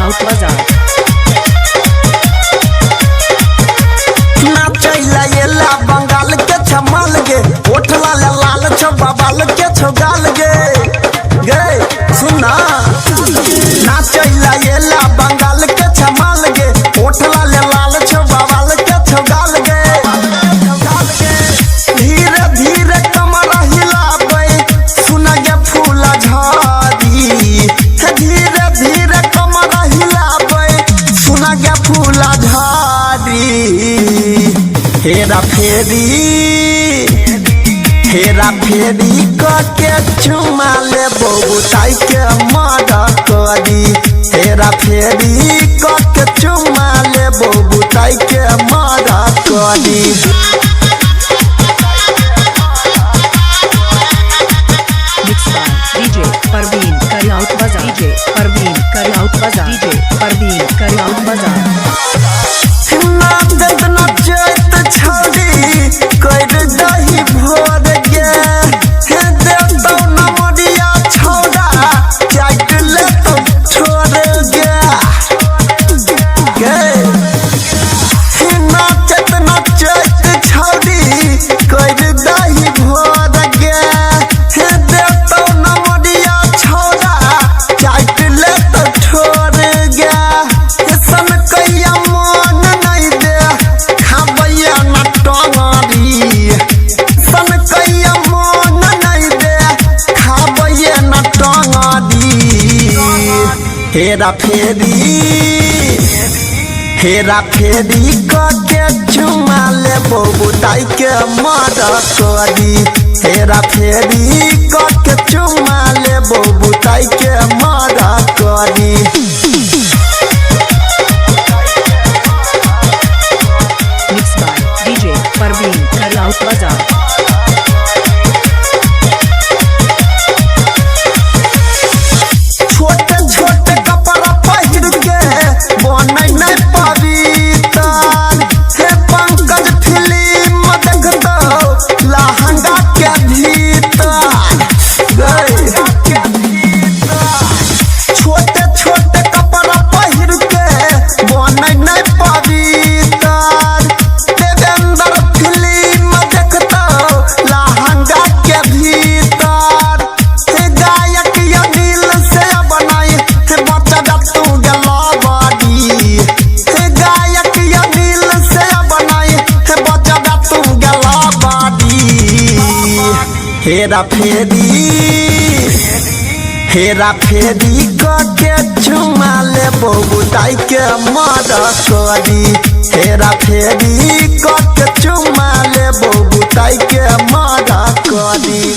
Karyaut Bazaar। नाचैला येला बंगाल के छमाल गे, ओठला लाल छो बाबाल के छो गाल गे गे सुना। नाचैला येला बंगाल के छमाल गे, ओठला लाल छो बाबाल के छो गाल गे। धीरे धीरे कमर हिलाबै सुना गे फूला झाड़ी, धीरे धीरे कमर हिलाबै सुना गे फूला झाड़ी। हेरा फेरी के चुमा ले बहुताई के मारा करी, हेरा फेरी के चुमा ले बहुताई के मारा करी। Mixed by DJ Parveen Karyaut Bazaar। DJ Parveen Karyaut Bazaar। DJ Parveen Karyaut Bazaar। नाचत नाचत छौरी कर दही भोर गे, हे देवतौ नमरिया छौरा चाट ले तो छोड़ गे गे। नाचत नाचत छौरी कर दही भोर गे, हे देवतौ नमरिया छौरा चाट ले तो छोड़ गे। सन कैया मन नहीं दे खाबैया न टंगरी, सन कैया मन नहीं दे खाबैया न टंगरी। हेरा फेरी के चुमा ले बहुताई के मारा करी, हेरा फेरी के चुमा ले बहुताई के मारा करी। Mixed by DJ Parveen Karyaut Bazaar। छोटे छोटे कपड़ा पहिर के बनै नहीं पवित्र, हे पंकज फिल्म देखतो लहंगा के भीतर गए। छोटे छोटे कपड़ा पहिर के बनै नहीं पवित्र, देवेंद्र फिल्म देखतो लहंगा के भीतर। हे गायक अनिल से बनाई हे बच्चा तू गला बाड़ी, हे गायक अनिल से बनाई हे बच्चा तू गला बाड़ी। हेरा फेरी के चुमा ले बहुताई के मारा करी, हेरा फेरी के चुमा ले बहुताई के मारा करी।